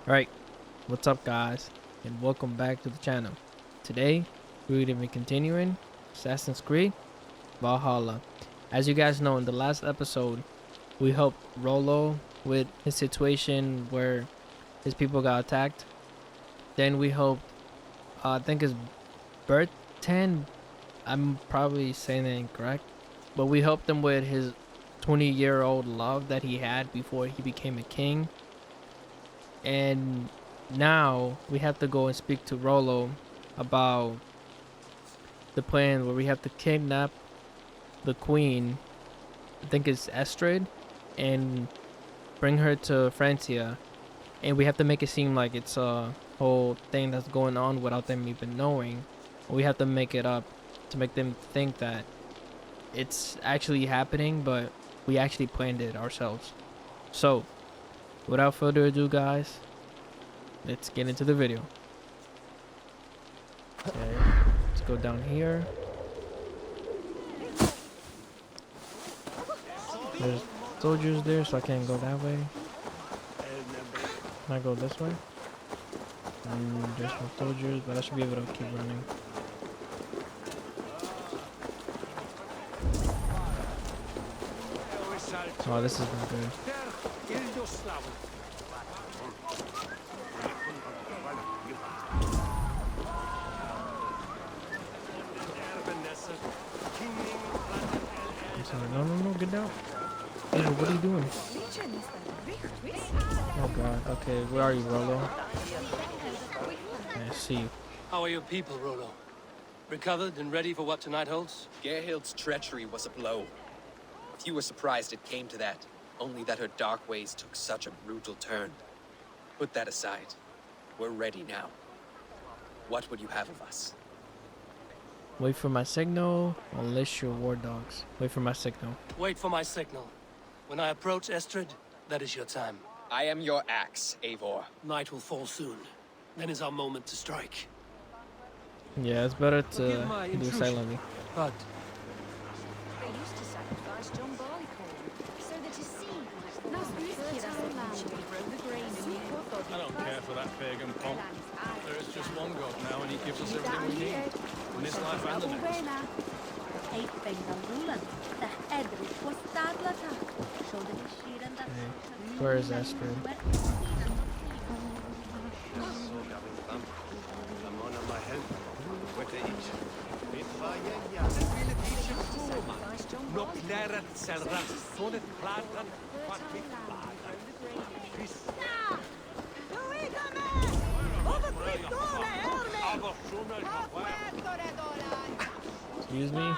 Alright, what's up guys, and welcome back to the channel. Today, we're going to be continuing Assassin's Creed Valhalla. As you guys know, in the last episode, we helped Rollo with his situation where his people got attacked. Then we helped, I think it's Bertan, I'm probably saying it incorrect, but we helped him with his 20-year-old love that he had before he became a king. And now we have to go and speak to Rollo about the plan where we have to kidnap the queen, I think it's Estrid, and bring her to Francia. And we have to make it seem like it's a whole thing that's going on without them even knowing. We have to make it up to make them think that it's actually happening, but we actually planned it ourselves. So, without further ado guys, let's get into the video. Okay, let's go down here. There's soldiers there, so I can't go that way. Can I go this way? There's no soldiers, but I should be able to keep running. Oh, this is not good. No, get down. Eivor, what are you doing? Oh god, okay, where are you, Rollo? I see you. How are your people, Rollo? Recovered and ready for what tonight holds? Gerhild's treachery was a blow. Few were surprised it came to that, only that her dark ways took such a brutal turn. Put that aside. We're ready now. What would you have of us? Wait for my signal, unleash your war dogs. Wait for my signal. Wait for my signal. When I approach Estrid, that is your time. I am your axe, Eivor. Night will fall soon. Then is our moment to strike. Yeah, it's better to do silently. But They used to sacrifice John Barleycorn, so that his seed might fall on the fertile land and grow the grain anew. I don't care for that pagan pomp. There is just one God now, and he gives us everything we need. In this life and the next. Okay. Where is Estrid? Excuse me?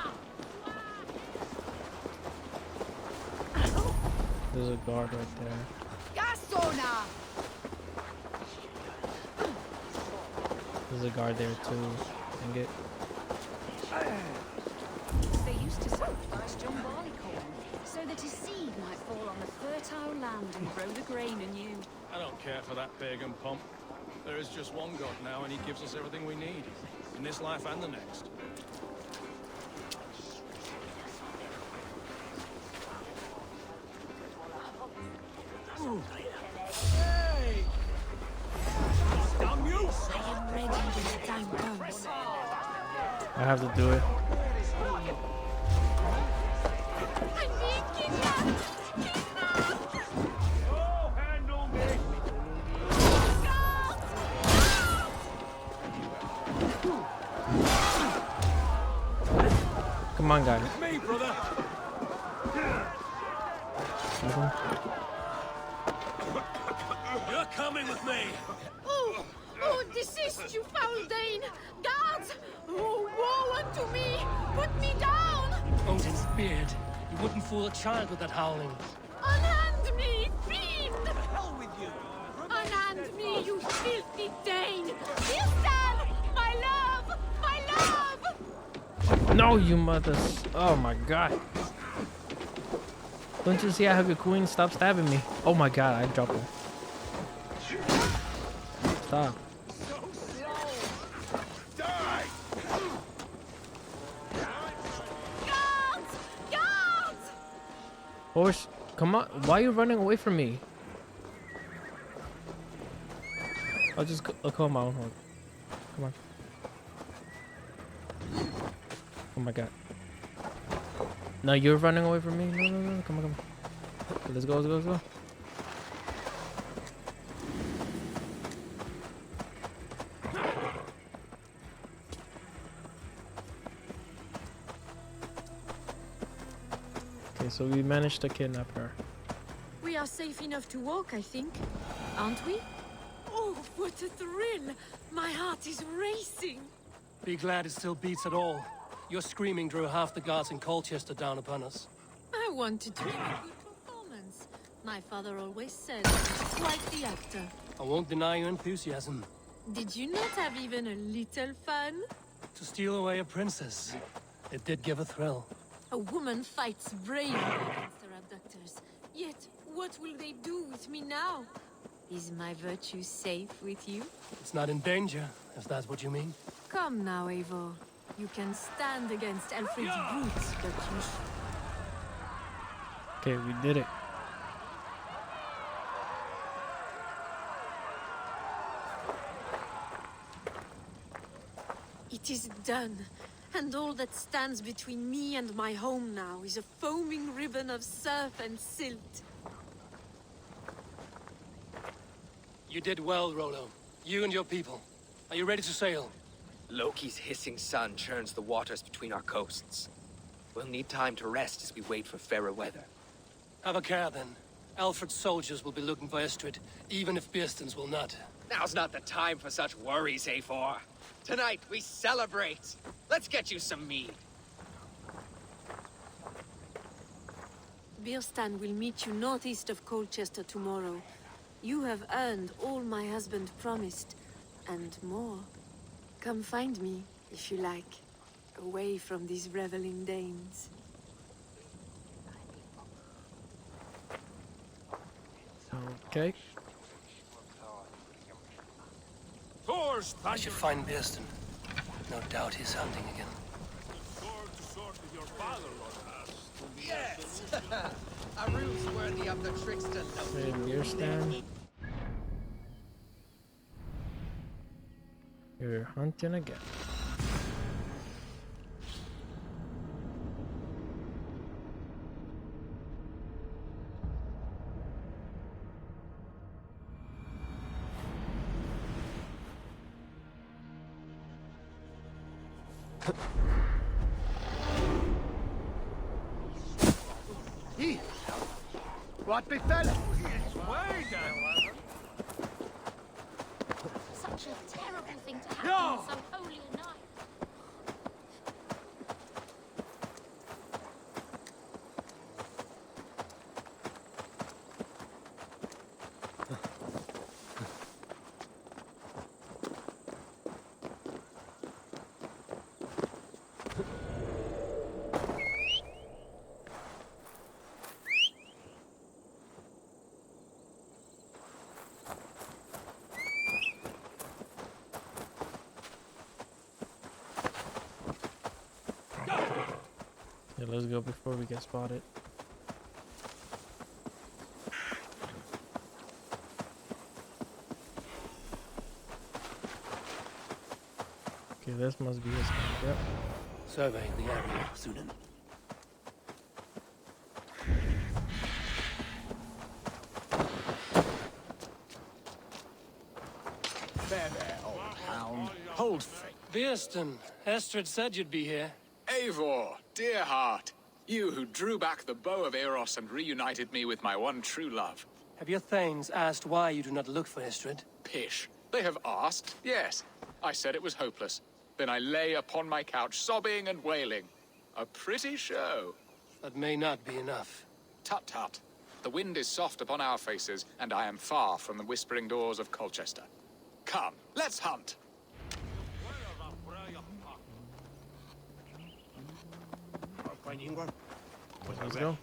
There's a guard right there. There's a guard there too. Dang it. They used to sacrifice John Barleycorn, so that his seed might fall on the fertile land and grow the grain anew. I don't care for that pagan pomp. There is just one God now, and he gives us everything we need. In this life and the next. hey! Damn you! I am ready when the time comes. I have to do it. Come on, guys. Me, brother! You're coming with me! Oh, desist, you foul Dane! Guards! Oh, woe unto me! Put me down! Odin's beard. You wouldn't fool a child with that howling. Unhand me, fiend! The hell with you! Unhand me, you filthy Dane! Listen! My love! My love! No, you mothers. Oh my god. Don't you see I have your queen? Stop stabbing me. Oh my god, I dropped her. Stop. Guards! Guards! Horse, come on. Why are you running away from me? I'll just I'll call my own horse. Come on. Oh my god. No, you're running away from me. No. Come on. Okay, let's go. Okay, so we managed to kidnap her. We are safe enough to walk, I think. Aren't we? Oh, what a thrill! My heart is racing. Be glad it still beats at all. Your screaming drew half the guards in Colchester down upon us. I wanted to give a good performance. My father always said I was quite the actor. I won't deny your enthusiasm. Did you not have even a little fun? To steal away a princess, it did give a thrill. A woman fights bravely against her abductors. Yet, what will they do with me now? Is my virtue safe with you? It's not in danger, if that's what you mean. Come now, Eivor. You can stand against Alfred's brutes, but you... Okay, we did it. It is done. And all that stands between me and my home now is a foaming ribbon of surf and silt. You did well, Rollo. You and your people. Are you ready to sail? Loki's hissing sun churns the waters between our coasts. We'll need time to rest as we wait for fairer weather. Have a care, then. Alfred's soldiers will be looking for Estrid, even if Birsten's will not. Now's not the time for such worries, Eivor. Tonight, we celebrate. Let's get you some mead. Birstan will meet you northeast of Colchester tomorrow. You have earned all my husband promised, and more. Come find me, if you like, away from these reveling Danes. Okay. I should find Birsten. No doubt he's hunting again. Yes! A ruse worthy of the trickster Loki. Okay, beer stand. You're hunting again. What befell? Such a terrible thing to happen on so holy a night. Yeah, let's go before we get spotted. Okay, this must be his camp. Yep. Surveying the area, Sunan. There, old hound. Hold faith. Birsten, Estrid said you'd be here. Eivor, dear heart, you who drew back the bow of Eros and reunited me with my one true love. Have your thanes asked why you do not look for Estrid? Pish. They have asked, yes. I said it was hopeless. Then I lay upon my couch, sobbing and wailing. A pretty show. That may not be enough. Tut tut. The wind is soft upon our faces, and I am far from the whispering doors of Colchester. Come, let's hunt. Let's go.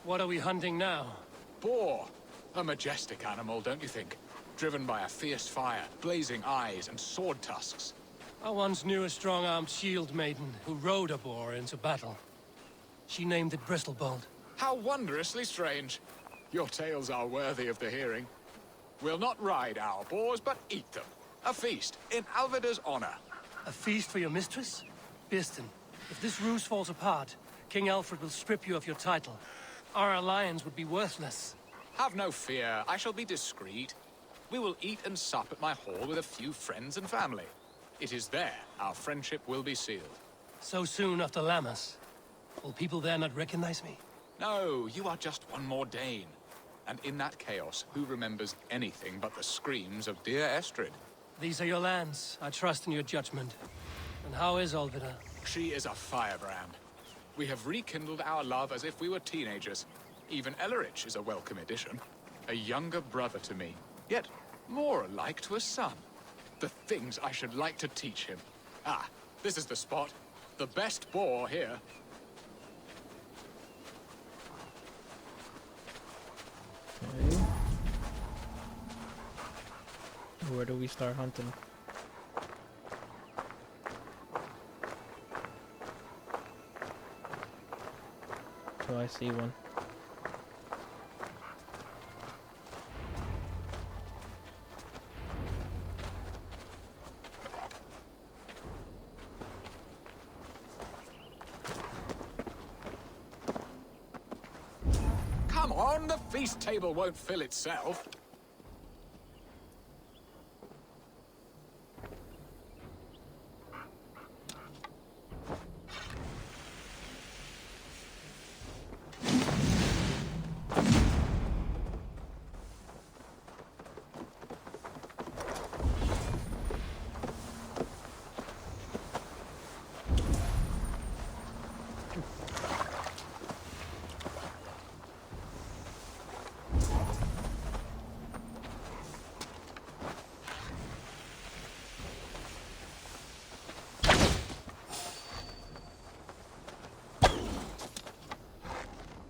What are we hunting now? Boar. A majestic animal, don't you think? driven by a fierce fire, blazing eyes, and sword tusks. I once knew a strong-armed shield maiden who rode a boar into battle. She named it Bristleboled. How wondrously strange. Your tales are worthy of the hearing. We'll not ride our boars, but eat them. A feast, in Alvida's honor. A feast for your mistress? Birston, if this ruse falls apart, King Alfred will strip you of your title. Our alliance would be worthless. Have no fear, I shall be discreet. We will eat and sup at my hall with a few friends and family. It is there our friendship will be sealed. So soon after Lammas? Will people there not recognize me? No, you are just one more Dane. And in that chaos, who remembers anything but the screams of dear Estrid? These are your lands. I trust in your judgment. And how is Olvida? She is a firebrand. We have rekindled our love as if we were teenagers. Even Ellerich is a welcome addition. A younger brother to me, yet more alike to a son. The things I should like to teach him. Ah, this is the spot. The best boar here. Okay. Where do we start hunting? Oh, I see one. Come on, the feast table won't fill itself.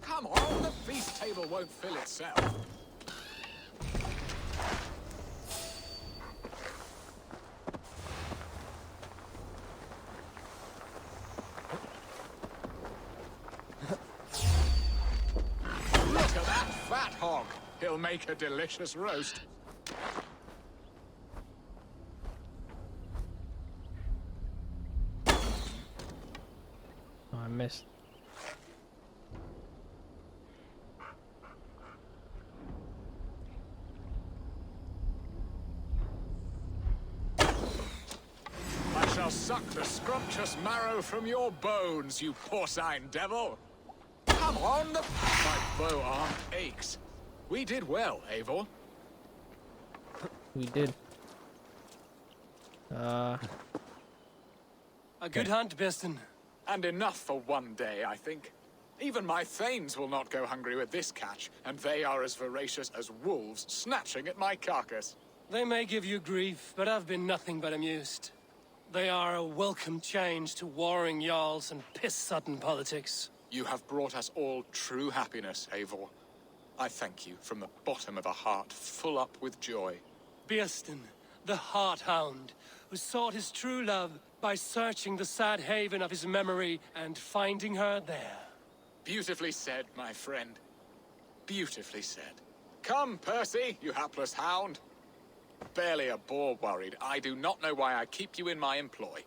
Come on, the feast table won't fill itself. Look at that fat hog. He'll make a delicious roast. Oh, I missed. I shall suck the scrumptious marrow from your bones, you porcine devil! Come on, my bow arm aches. We did well, Eivor. We did. A good hunt, Birston. And enough for one day, I think. Even my thanes will not go hungry with this catch, and they are as voracious as wolves snatching at my carcass. They may give you grief, but I've been nothing but amused. They are a welcome change to warring jarls and piss-sudden politics. You have brought us all true happiness, Eivor. I thank you from the bottom of a heart full up with joy. Birston, the Heart Hound, who sought his true love by searching the sad haven of his memory and finding her there. Beautifully said, my friend. Beautifully said. Come, Percy, you hapless hound. Barely a boar worried. I do not know why I keep you in my employ.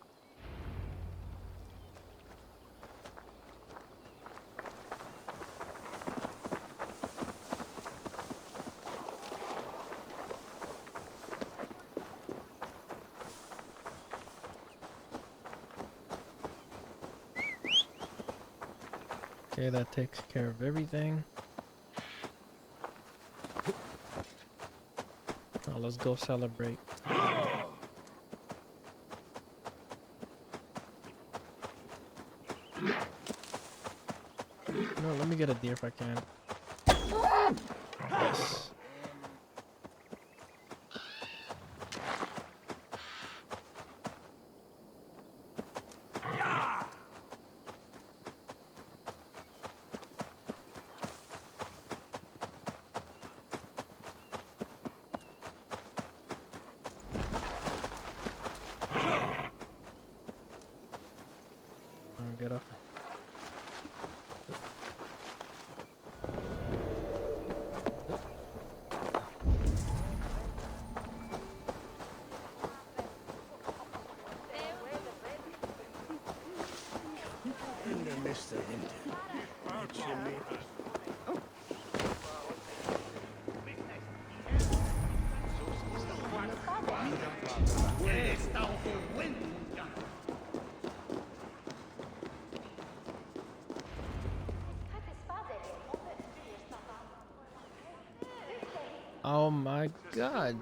Okay, that takes care of everything. Now let's go celebrate. No, let me get a deer if I can. Yes. Oh my god.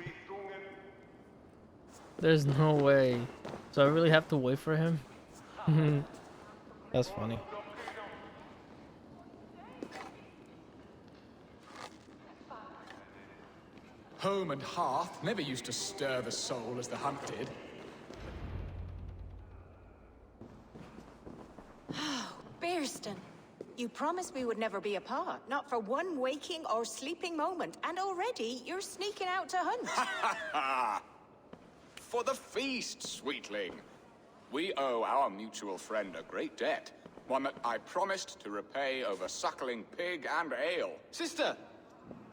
There's no way. So I really have to wait for him? That's funny. Home and hearth never used to stir the soul as the hunt did. Bearston, you promised we would never be apart, not for one waking or sleeping moment, and already you're sneaking out to hunt. For the feast, sweetling. We owe our mutual friend a great debt. One that I promised to repay over suckling pig and ale. Sister,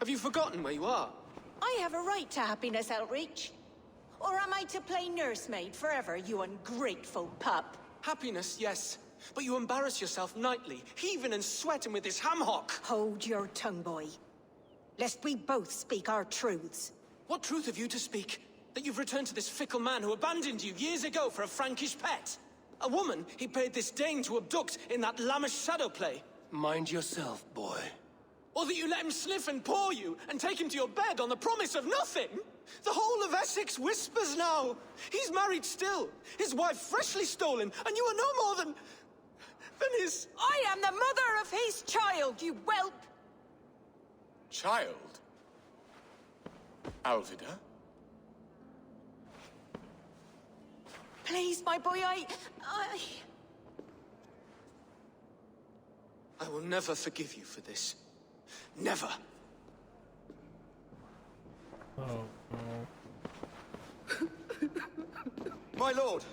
have you forgotten where you are? I have a right to happiness, Outreach. Or am I to play nursemaid forever, you ungrateful pup? Happiness, yes. But you embarrass yourself nightly, heaving and sweating with this ham hock. Hold your tongue, boy. Lest we both speak our truths. What truth have you to speak? That you've returned to this fickle man who abandoned you years ago for a Frankish pet? A woman he paid this Dane to abduct in that lammish shadow play? Mind yourself, boy. Or that you let him sniff and paw you, and take him to your bed on the promise of nothing? The whole of Essex whispers now. He's married still, his wife freshly stolen, and you are no more than his... I am the mother of his child, you whelp! Child? Alvida? Please, my boy, I will never forgive you for this. Never. Oh, no. My lord,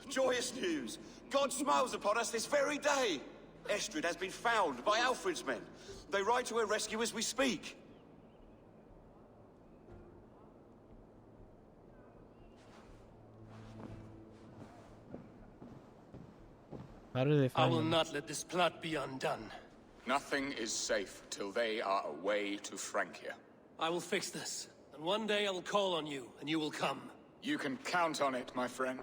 joyous news. God smiles upon us this very day. Estrid has been found by Alfred's men. They ride to her rescue as we speak. How did they I find will him? not let this plot be undone. Nothing is safe till they are away to Francia. I will fix this, and one day I will call on you, and you will come. You can count on it, my friend.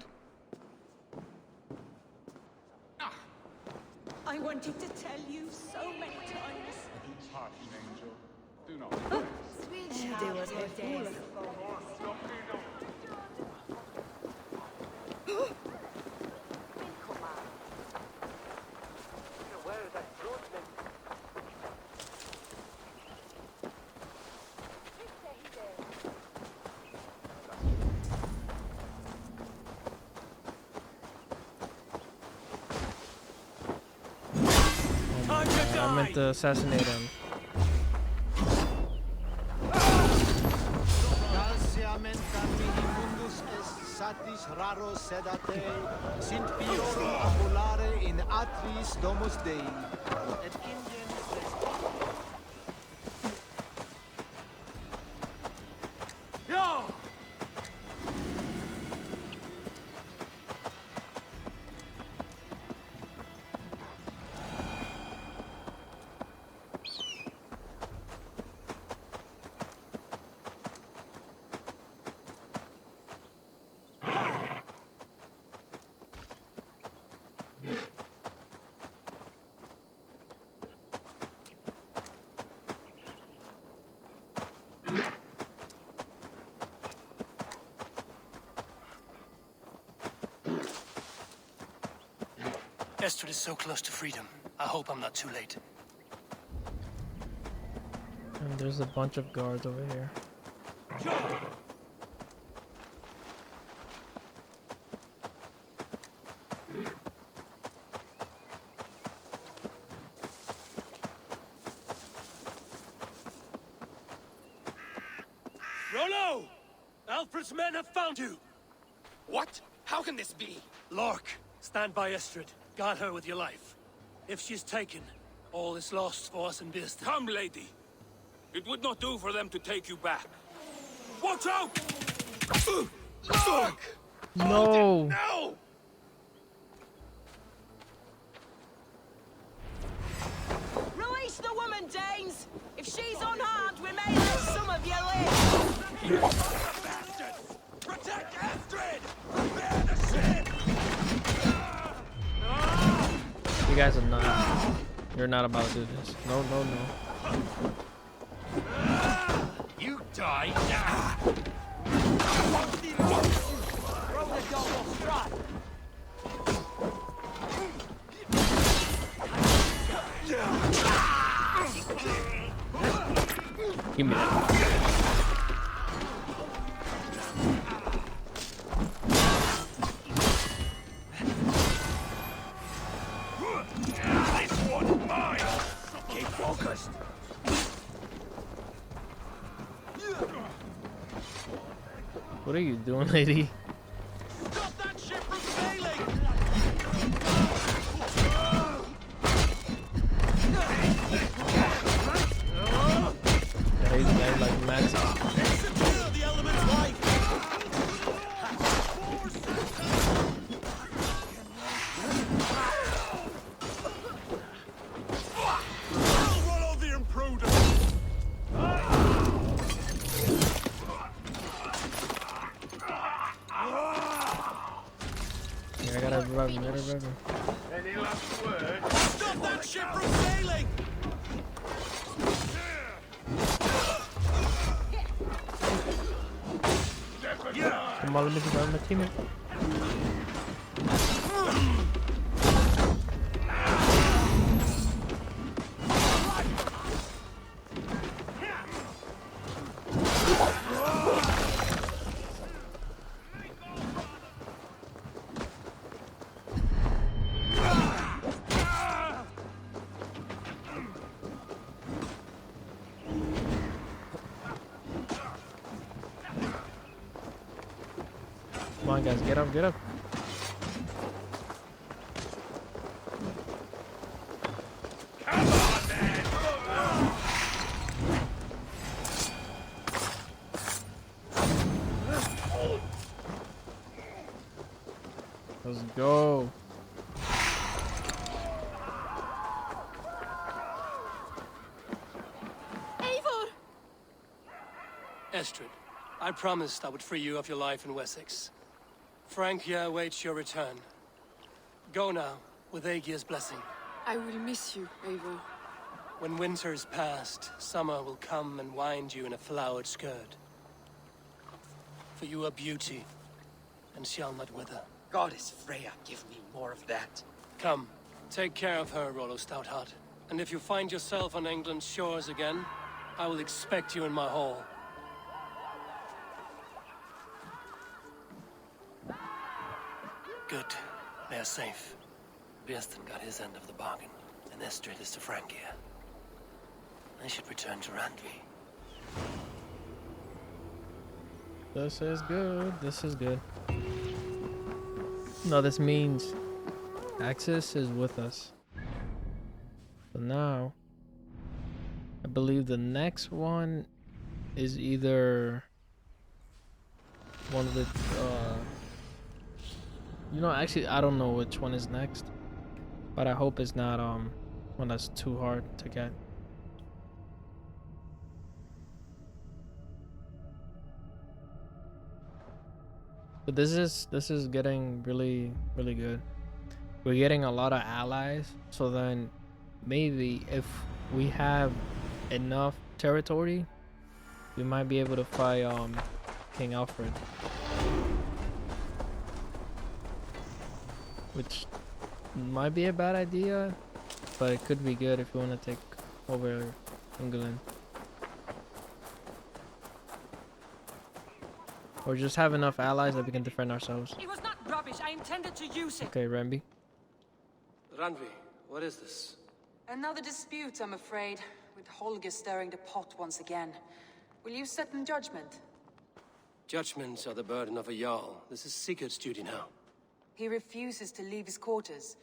I wanted to tell you so many times. Hush, angel. Do not. Do as I dare. I meant to assassinate him. Satis raro sedate, sint pioro ambulare in atris domus Dei, et Yo! Estrid is so close to freedom. I hope I'm not too late. And there's a bunch of guards over here. Rollo! Alfred's men have found you! What? How can this be? Lork, stand by Estrid. Guard her with your life. If she's taken, all is lost for us in Bearston. Come, lady. It would not do for them to take you back. Watch out! Lork! No! No! Rise You're not about to do this. No, no, no. You die now. Throw the double strike. Give me that. This one's mine. Keep focused. What are you doing, lady? Stop that ship from sailing! Yeah, he's like massive. Secure the element's life! I'll run over the imprudent! Yeah, I gotta revive him. Any last words? Stop that ship from sailing! Come on, let me revive my teammate. Come on, guys, get up, get up. Let's go. Eivor! Estrid, I promised I would free you of your life in Wessex. Francia awaits your return. Go now, with Aegir's blessing. I will miss you, Eivor. When winter is past, summer will come and wind you in a flowered skirt. For you are beauty, and shall not wither. Goddess Freya, give me more of that. Come, take care of her, Rollo Stoutheart. And if you find yourself on England's shores again, I will expect you in my hall. Good. They are safe. Björsten got his end of the bargain, and Estrid is to Francia. I should return to Randvi. This is good. This is good. No, this means Axis is with us. So now, I believe the next one is either one of the, you know, actually, I don't know which one is next, but I hope it's not, one that's too hard to get. But this is getting really good. We're getting a lot of allies, so then maybe if we have enough territory, we might be able to fight King Alfred, which might be a bad idea, but it could be good if we want to take over England. Or just have enough allies that we can defend ourselves. It was not rubbish. I intended to use it. Okay, Rambi. Randvi, what is this? Another dispute, I'm afraid, with Holger stirring the pot once again. Will you set in judgment? Judgments are the burden of a Jarl. This is Sigurd's duty now. He refuses to leave his quarters.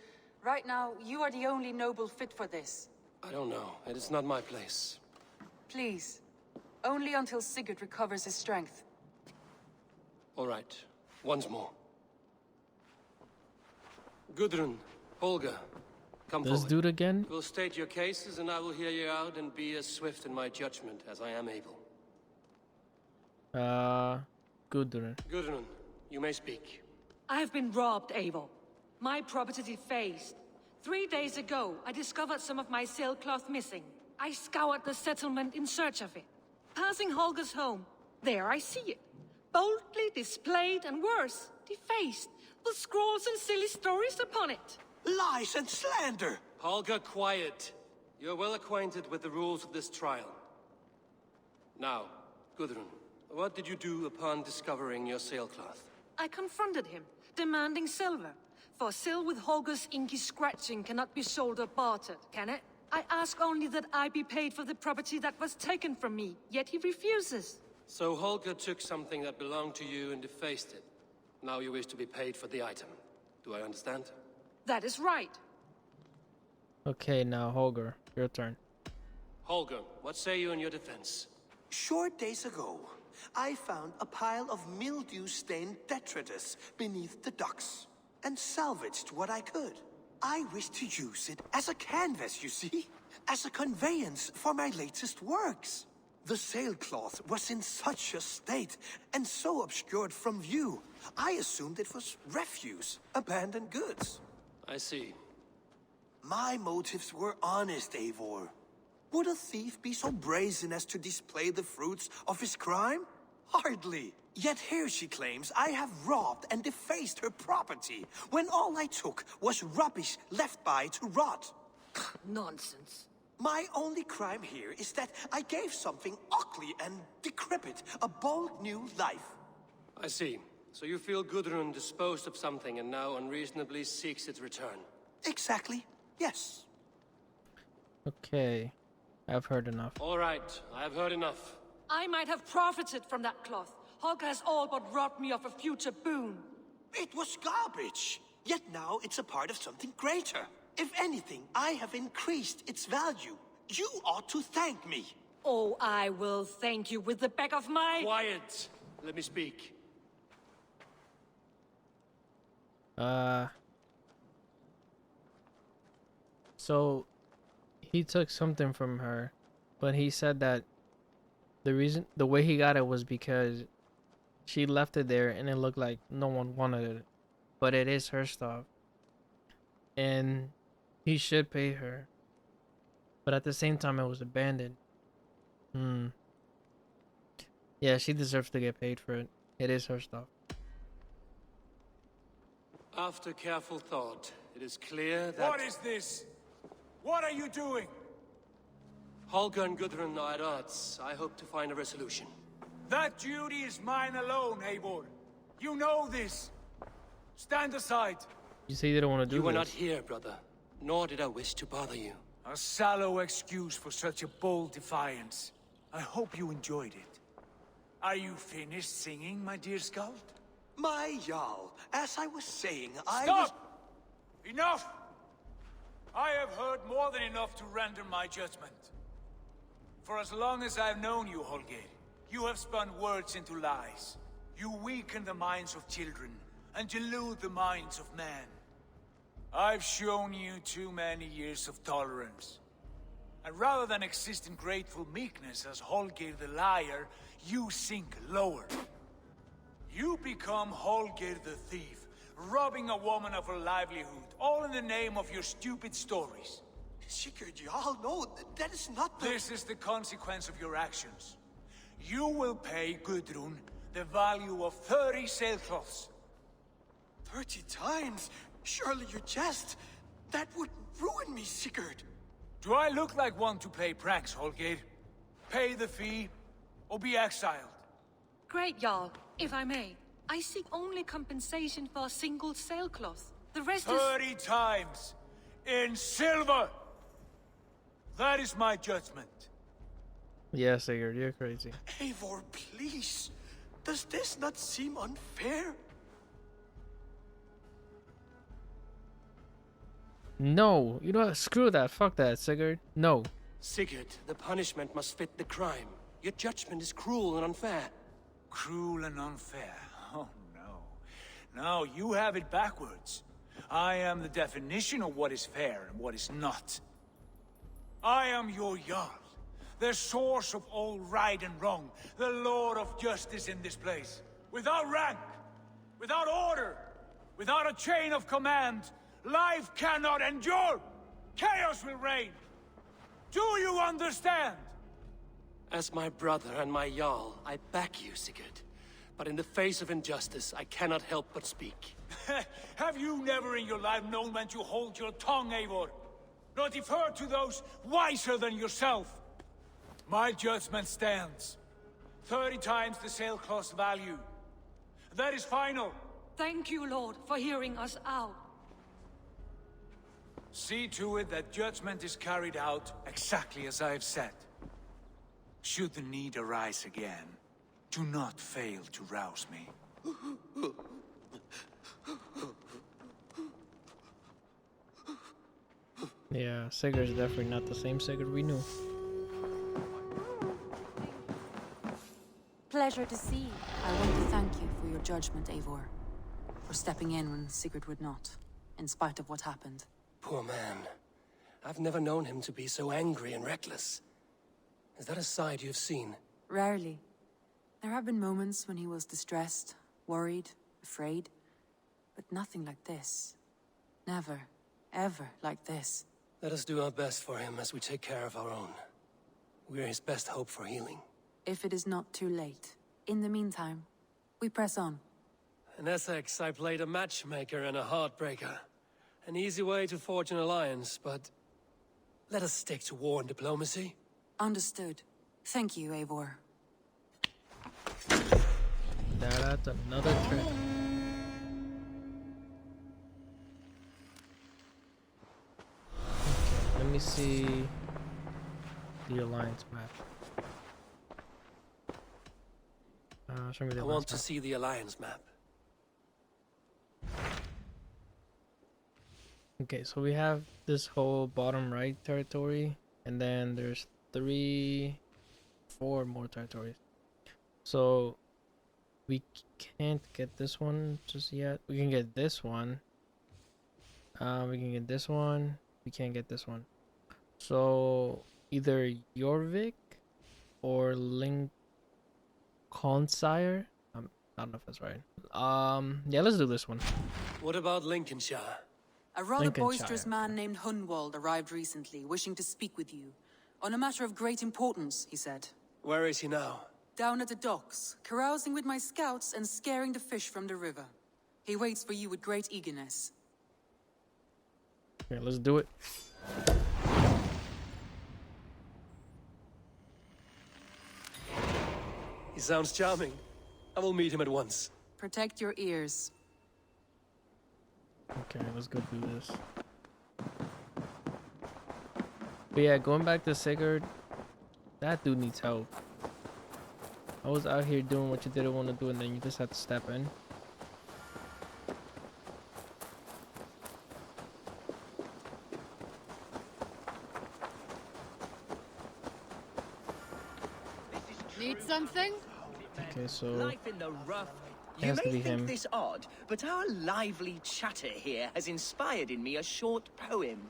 Right now, you are the only noble fit for this. I don't know. It is not my place. Please. Only until Sigurd recovers his strength. All right. Once more. Gudrun, Holger, come This forward. dude again? We'll state your cases, and I will hear you out and be as swift in my judgment as I am able. Gudrun. Gudrun, you may speak. I have been robbed, Eivor. My property defaced. 3 days ago, I discovered some of my sailcloth missing. I scoured the settlement in search of it. Passing Holger's home, there I see it. Boldly displayed and worse, defaced, with scrolls and silly stories upon it. Lies and slander! Holger, quiet. You're well acquainted with the rules of this trial. Now, Gudrun, what did you do upon discovering your sailcloth? I confronted him, demanding silver. For sil with Holger's inky scratching cannot be sold or bartered, can it? I ask only that I be paid for the property that was taken from me, yet he refuses. So Holger took something that belonged to you and defaced it. Now you wish to be paid for the item. Do I understand? That is right. Okay, now Holger, your turn. Holger, what say you in your defense? Short days ago, I found a pile of mildew-stained detritus beneath the docks, and salvaged what I could. I wish to use it as a canvas, you see? As a conveyance for my latest works. The sailcloth was in such a state, and so obscured from view, I assumed it was refuse, abandoned goods. I see. My motives were honest, Eivor. Would a thief be so brazen as to display the fruits of his crime? Hardly. Yet here she claims I have robbed and defaced her property, when all I took was rubbish left by to rot. Nonsense. My only crime here is that I gave something ugly and decrepit a bold new life. I see. So you feel Gudrun disposed of something and now unreasonably seeks its return? Exactly. Yes. Okay. I've heard enough. All right. I've heard enough. I might have profited from that cloth. Holger has all but robbed me of a future boon. It was garbage. Yet now it's a part of something greater. If anything, I have increased its value. You ought to thank me. Oh, I will thank you with the back of my... Quiet! Let me speak. So, he took something from her, but he said that the way he got it was because she left it there and it looked like no one wanted it. But it is her stuff. And he should pay her. But at the same time, it was abandoned. Yeah, she deserves to get paid for it. It is her stuff. After careful thought, it is clear that... What is this? What are you doing? Holger and Gudrun are at odds. I hope to find a resolution. That duty is mine alone, Eivor. You know this. Stand aside. You say you don't want to do this. You were not here, brother. Nor did I wish to bother you. A sallow excuse for such a bold defiance. I hope you enjoyed it. Are you finished singing, my dear scout? My Jarl, as I was saying, Stop! Enough! I have heard more than enough to render my judgment. For as long as I've known you, Holger, you have spun words into lies. You weaken the minds of children and delude the minds of men. I've shown you too many years of tolerance. And rather than exist in grateful meekness as Holger the liar, you sink lower. You become Holger the thief, robbing a woman of her livelihood, all in the name of your stupid stories. Sigurd, Jarl, no, that is not the... This is the consequence of your actions. You will pay Gudrun the value of 30 sailcloths. 30 times? Surely you jest. That would ruin me, Sigurd. Do I look like one to play pranks, Holger? Pay the fee, or be exiled. Great, Jarl. If I may, I seek only compensation for a single sailcloth. The rest 30 times! In silver! That is my judgment. Yeah, Sigurd, you're crazy. Eivor, please. Does this not seem unfair? No, you know what? Screw that. Fuck that, Sigurd. No. Sigurd, the punishment must fit the crime. Your judgment is cruel and unfair. Cruel and unfair? Oh, no. No, you have it backwards. I am the definition of what is fair and what is not. I am your Jarl, the source of all right and wrong, the Lord of justice in this place. Without rank, without order, without a chain of command, life cannot endure! Chaos will reign! Do you understand? As my brother and my Jarl, I back you, Sigurd. But in the face of injustice, I cannot help but speak. Have you never in your life known when to hold your tongue, Eivor? Nor defer to those wiser than yourself? My judgment stands. 30 times the sailcloth's value. That is final. Thank you, Lord, for hearing us out. See to it that judgment is carried out exactly as I have said. Should the need arise again, do not fail to rouse me. Yeah, Sigurd's definitely not the same Sigurd we knew. Pleasure to see. I want to thank you for your judgment, Eivor. For stepping in when Sigurd would not, in spite of what happened. Poor man. I've never known him to be so angry and reckless. Is that a side you've seen? Rarely. There have been moments when he was distressed, worried, afraid. But nothing like this. Never, ever like this. Let us do our best for him as we take care of our own. We're his best hope for healing. If it is not too late. In the meantime, we press on. In Essex, I played a matchmaker and a heartbreaker. An easy way to forge an alliance, but let us stick to war and diplomacy. Understood. Thank you, Eivor. That's another trip. Okay, let me see the alliance map. Show me the I want to see the alliance map. Okay, so we have this whole bottom right territory, and then there's 4 more territories. So we can't get this one just yet. We can get this one. We can get this one. We can't get this one. So either Jorvik or Lincolnshire. I don't know if that's right. Yeah, let's do this one. What about Lincolnshire? A rather boisterous man named Hunwald arrived recently, wishing to speak with you. On a matter of great importance, he said. Where is he now? Down at the docks, carousing with my scouts and scaring the fish from the river. He waits for you with great eagerness. Okay, let's do it. He sounds charming. I will meet him at once. Protect your ears. Okay, let's go do this. But yeah, going back to Sigurd, that dude needs help. I was out here doing what you didn't want to do, and then you just had to step in. Need something? Okay, so Life in the rough. it You has to may be think him. this odd, but our lively chatter here has inspired in me a short poem.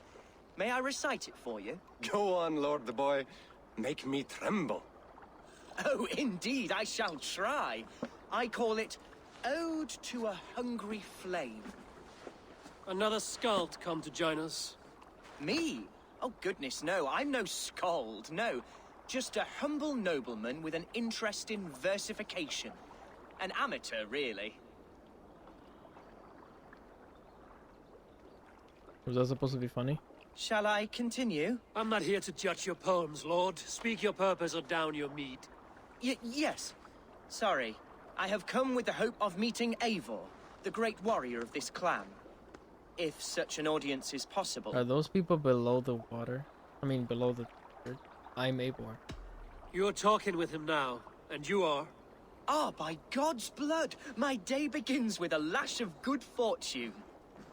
May I recite it for you? Go on, Lord the Boy. Make me tremble. Oh, indeed, I shall try. I call it Ode to a Hungry Flame. Another skald come to join us. Me? Oh, goodness, no. I'm no skald, no. Just a humble nobleman with an interest in versification. An amateur, really. Was that supposed to be funny? Shall I continue? I'm not here to judge your poems, Lord. Speak your purpose or down your meat. Yes. Sorry. I have come with the hope of meeting Eivor, the great warrior of this clan. If such an audience is possible. Are those people below the water? I mean, below the dirt? I'm Eivor. You're talking with him now, and you are? Ah, by God's blood, my day begins with a lash of good fortune.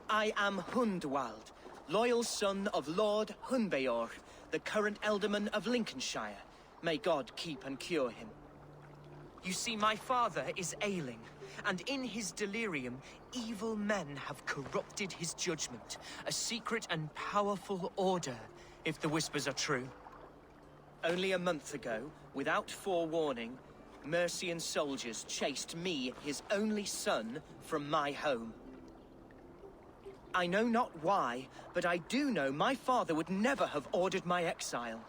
I am Hundwald, loyal son of Lord Hunbeor, the current Elderman of Lincolnshire. May God keep and cure him. You see, my father is ailing, and in his delirium, evil men have corrupted his judgment. A secret and powerful order, if the whispers are true. Only a month ago, without forewarning, Mercian soldiers chased me, his only son, from my home. I know not why, but I do know my father would never have ordered my exile.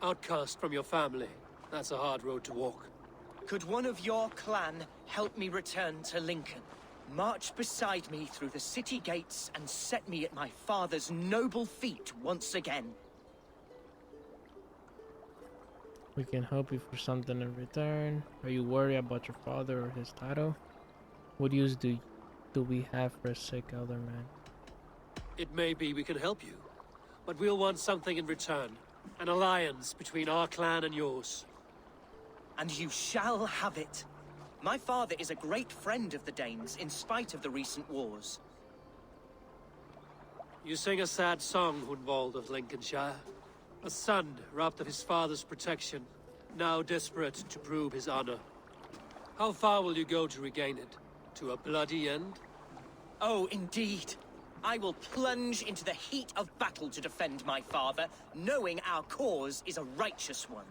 Outcast from your family. That's a hard road to walk. Could one of your clan help me return to Lincoln? March beside me through the city gates and set me at my father's noble feet once again. We can help you for something in return. Are you worried about your father or his title? What use do we have for a sick elder man? It may be we can help you, but we'll want something in return. An alliance between our clan and yours. And you shall have it. My father is a great friend of the Danes, in spite of the recent wars. You sing a sad song, Hunwald of Lincolnshire. A son robbed of his father's protection, now desperate to prove his honor. How far will you go to regain it? To a bloody end? Oh, indeed. I will plunge into the heat of battle to defend my father, knowing our cause is a righteous one.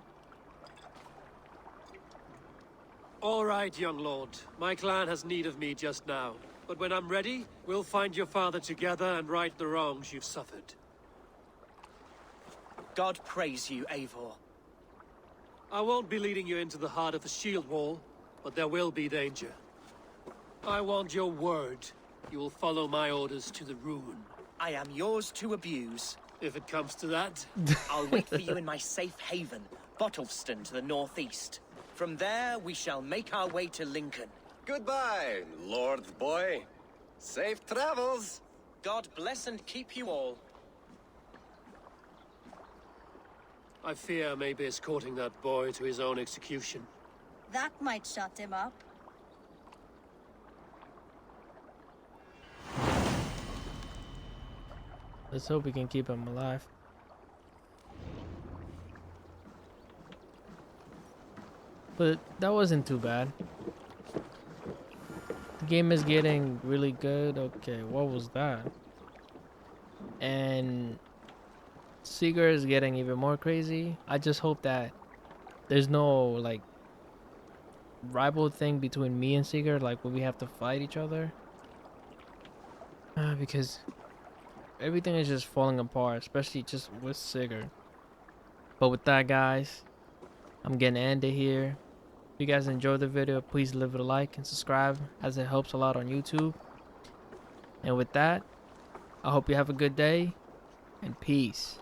All right, young lord. My clan has need of me just now. But when I'm ready, we'll find your father together and right the wrongs you've suffered. God praise you, Eivor. I won't be leading you into the heart of the shield wall, but there will be danger. I want your word. You will follow my orders to the ruin. I am yours to abuse. If it comes to that. I'll wait for you in my safe haven, Bottleston to the northeast. From there, we shall make our way to Lincoln. Goodbye, Lord boy. Safe travels. God bless and keep you all. I fear I may be escorting that boy to his own execution. That might shut him up. Let's hope we can keep him alive. But that wasn't too bad. The game is getting really good. Okay, what was that? And SIGURD is getting even more crazy. I just hope that there's no like rival thing between me and SIGURD, like when we have to fight each other. Because everything is just falling apart, especially just with SIGURD. But with that, guys, I'm gonna end it here. If you guys enjoyed the video, please leave it a like and subscribe, as it helps a lot on YouTube. And with that, I hope you have a good day, and peace.